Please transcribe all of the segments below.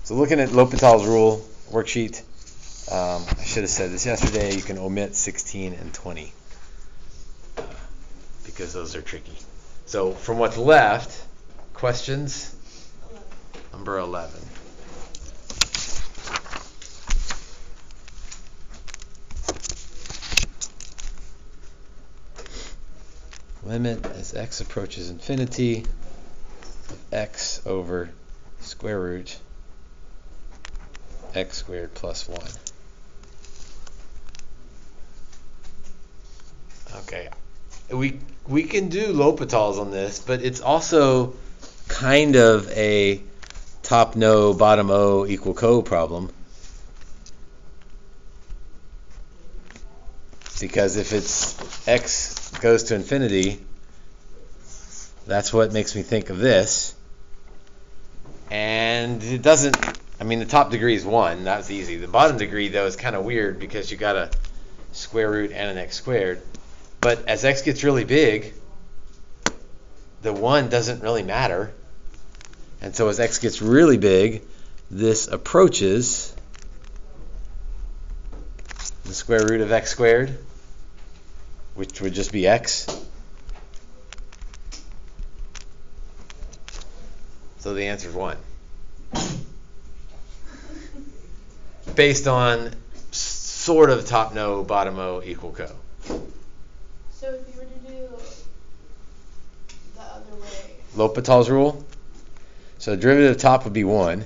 So looking at L'Hopital's rule worksheet, I should have said this yesterday, you can omit 16 and 20 because those are tricky. So from what's left, questions? Number 11. Limit as x approaches infinity of x over square root x squared plus 1. Okay, we can do L'Hopital's on this, but it's also kind of a top no, bottom O equal co problem. Because if it's x goes to infinity, that's what makes me think of this. And it doesn't, I mean, the top degree is 1. That was easy. The bottom degree, though, is kind of weird because you got a square root and an x squared. But as x gets really big, the 1 doesn't really matter. And so as x gets really big, this approaches the square root of x squared, which would just be x. So the answer is 1. Based on sort of top no, bottom O equal co. So if you were to do the other way. L'Hopital's rule? So derivative of top would be 1.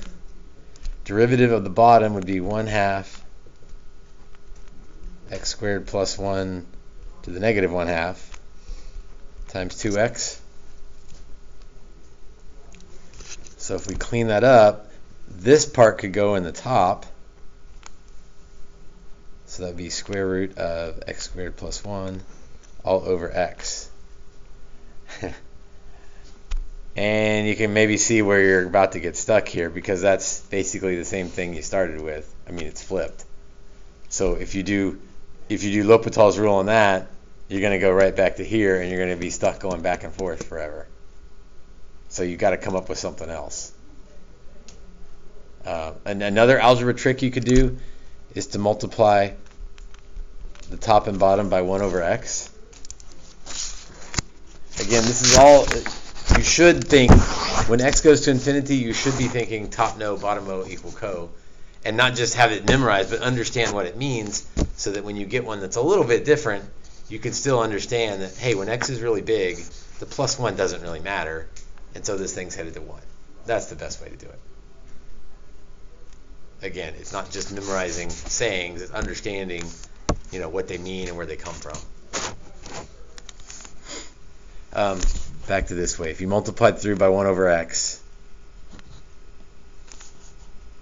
Derivative of the bottom would be 1/2 x squared plus 1 to the negative 1/2 times 2x. So if we clean that up, this part could go in the top. So that would be square root of x squared plus 1 all over x. And you can maybe see where you're about to get stuck here because that's basically the same thing you started with. I mean, it's flipped. So if you do L'Hopital's rule on that, you're going to go right back to here and you're going to be stuck going back and forth forever. So you've got to come up with something else. And another algebra trick you could do is to multiply the top and bottom by 1 over x. Again, this is all, you should think, when x goes to infinity, you should be thinking top no, bottom O equal co. And not just have it memorized, but understand what it means so that when you get one that's a little bit different, you can still understand that, hey, when x is really big, the plus 1 doesn't really matter, and so this thing's headed to 1. That's the best way to do it. Again, it's not just memorizing sayings, it's understanding, what they mean and where they come from. Back to this way. If you multiplied through by 1 over x,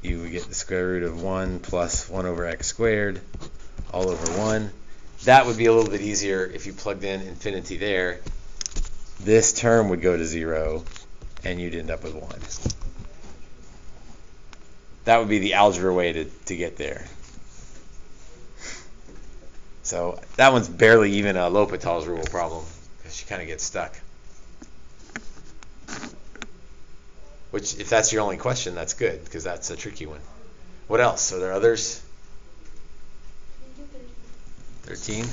you would get the square root of 1 plus 1 over x squared all over 1. That would be a little bit easier if you plugged in infinity there. This term would go to 0, and you'd end up with 1. That would be the algebra way to get there. So that one's barely even a L'Hopital's rule problem because you kind of get stuck. Which, if that's your only question, that's good because that's a tricky one. What else? Are there others? 13.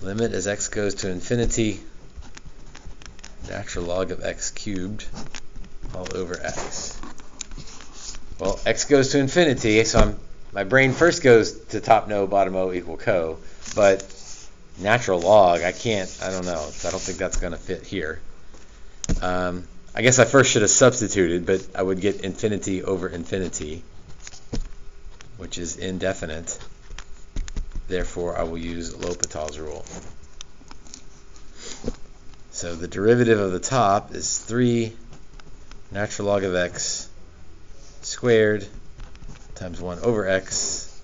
Limit as x goes to infinity, natural log of x cubed all over x. Well, x goes to infinity, so my brain first goes to top no, bottom O equal co, but natural log, I don't know. I don't think that's going to fit here. I guess I first should have substituted, but I would get infinity over infinity, which is indefinite. Therefore, I will use L'Hopital's rule. So the derivative of the top is 3 natural log of x squared times 1 over x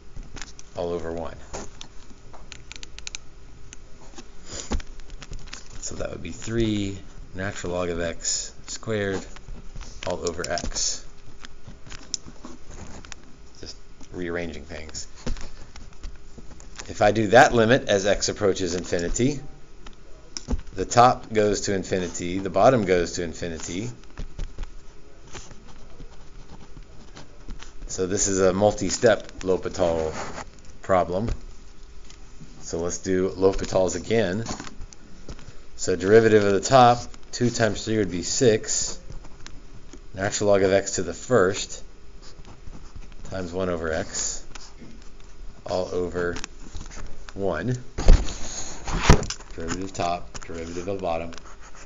all over 1. So that would be 3 natural log of x squared all over x. Just rearranging things. If I do that limit as x approaches infinity, the top goes to infinity, the bottom goes to infinity, So this is a multi-step L'Hopital problem. So let's do L'Hopitals again. So derivative of the top, 2 times 3 would be 6. Natural log of x to the first times 1 over x all over 1. Derivative of top, derivative of bottom.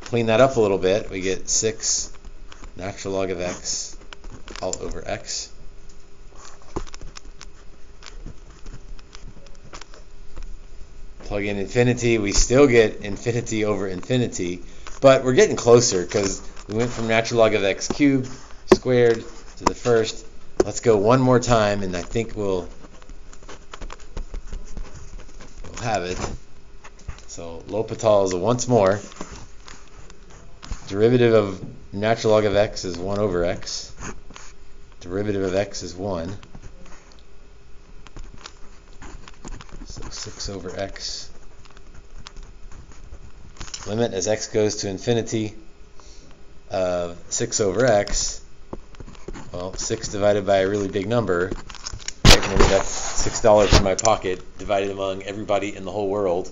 Clean that up a little bit. We get 6 natural log of x all over x. Plug in infinity, we still get infinity over infinity, but we're getting closer because we went from natural log of x cubed squared to the first. Let's go one more time, and I think we'll have it. So L'Hopital's once more. Derivative of natural log of x is 1 over x. Derivative of x is 1. So 6 over x. Limit as x goes to infinity of 6 over x. Well, 6 divided by a really big number. Right? Remember, that's $6 in my pocket divided among everybody in the whole world.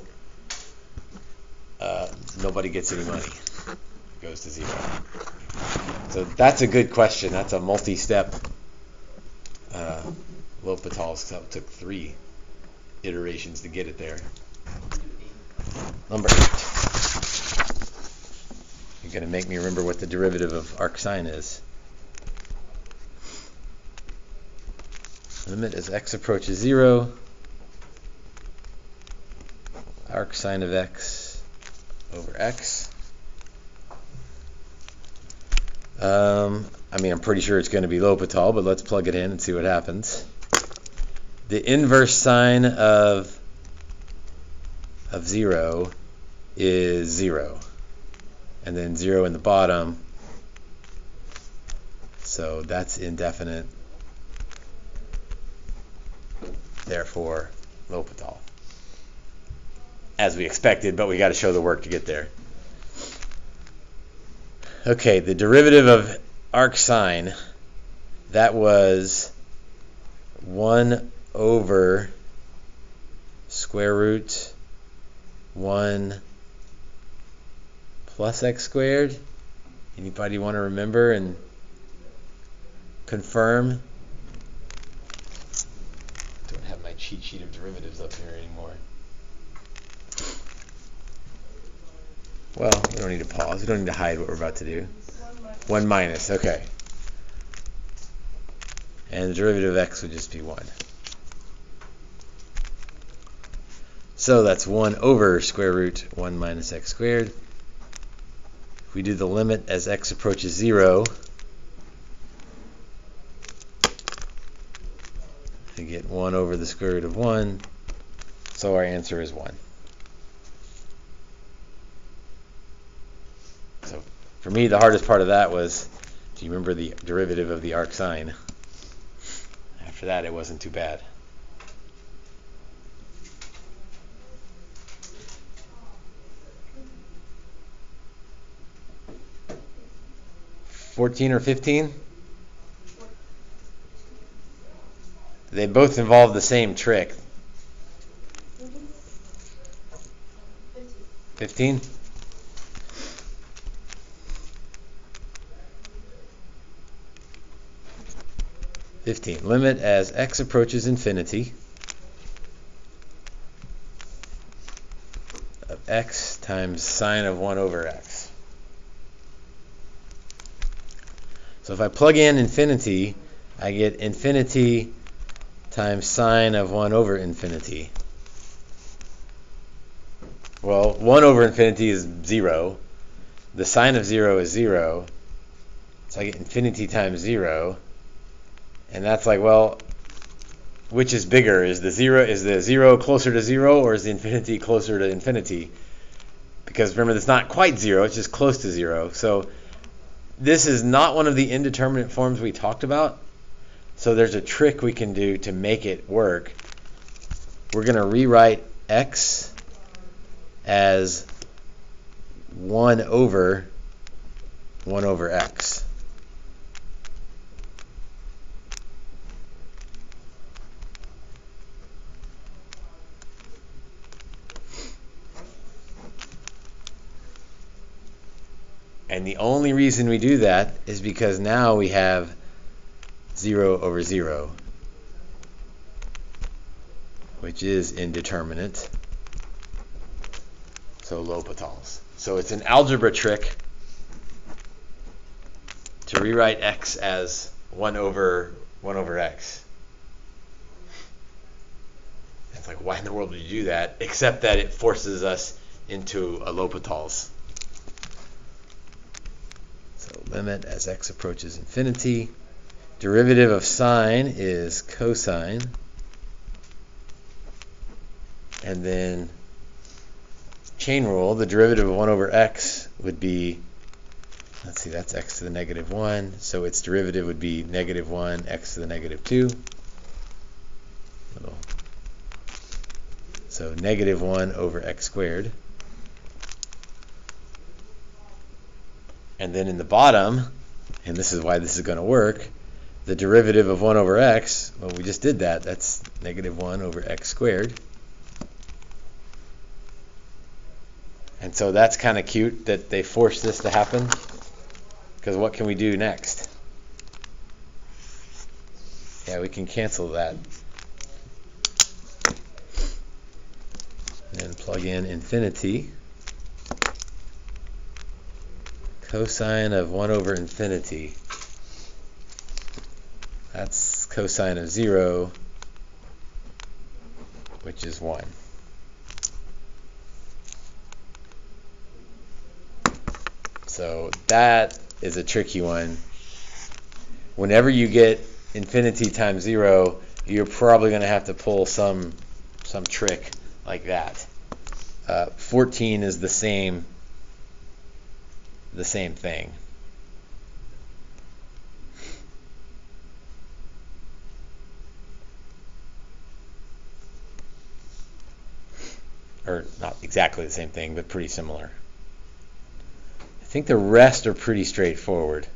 Nobody gets any money. It goes to 0. So that's a good question. That's a multi-step L'Hopital. So it took 3 iterations to get it there. Number 8. You're going to make me remember what the derivative of arc sine is. Limit as x approaches 0. Arc sine of x over x. I'm pretty sure it's going to be L'Hopital, but let's plug it in and see what happens. The inverse sine of 0 is 0. And then 0 in the bottom. So that's indefinite. Therefore, L'Hopital. As we expected, but we got to show the work to get there. Okay, the derivative of arc sine, that was 1 over square root 1 plus x squared. Anybody want to remember and confirm? Don't have my cheat sheet of derivatives up here anymore. Well, we don't need to pause. We don't need to hide what we're about to do. 1 minus, okay. And the derivative of x would just be 1. So that's 1 over square root 1 minus x squared. If we do the limit as x approaches 0, we get 1 over the square root of 1. So our answer is 1. So for me, the hardest part of that was, do you remember the derivative of the arc sine? After that, it wasn't too bad. $14 or $15? They both involve the same trick. 15? Limit as x approaches infinity of x times sine of 1 over x. So if I plug in infinity, I get infinity times sine of 1 over infinity. Well, 1 over infinity is 0. The sine of 0 is 0. So I get infinity times 0. And that's like, well, which is bigger? Is the 0 closer to 0, or is the infinity closer to infinity? Because remember, it's not quite 0, it's just close to 0. So this is not one of the indeterminate forms we talked about. So there's a trick we can do to make it work. We're going to rewrite x as 1 over x. And the only reason we do that is because now we have 0 over 0, which is indeterminate. So L'Hopital's. So it's an algebra trick to rewrite x as 1 over x. It's like, why in the world would you do that? Except that it forces us into a L'Hopital's. So limit as x approaches infinity. Derivative of sine is cosine. And then chain rule, the derivative of 1 over x would be, let's see, that's x to the negative 1. So its derivative would be negative 1 x to the negative 2. So negative 1 over x squared. And then in the bottom, and this is why this is going to work, the derivative of 1 over x, well, we just did that. That's negative 1 over x squared. And so that's kind of cute that they forced this to happen, because what can we do next? Yeah, we can cancel that. And plug in infinity. Cosine of 1 over infinity. That's cosine of 0, which is 1. So that is a tricky one. Whenever you get infinity times 0, you're probably going to have to pull some trick like that. 14 is the same thing. Or not exactly the same thing, but pretty similar. I think the rest are pretty straightforward.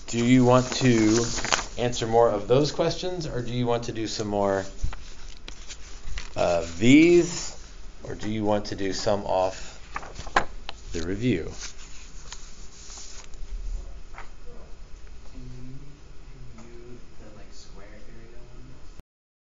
Do you want to answer more of those questions, or do you want to do some more of these, or do you want to do some off the review?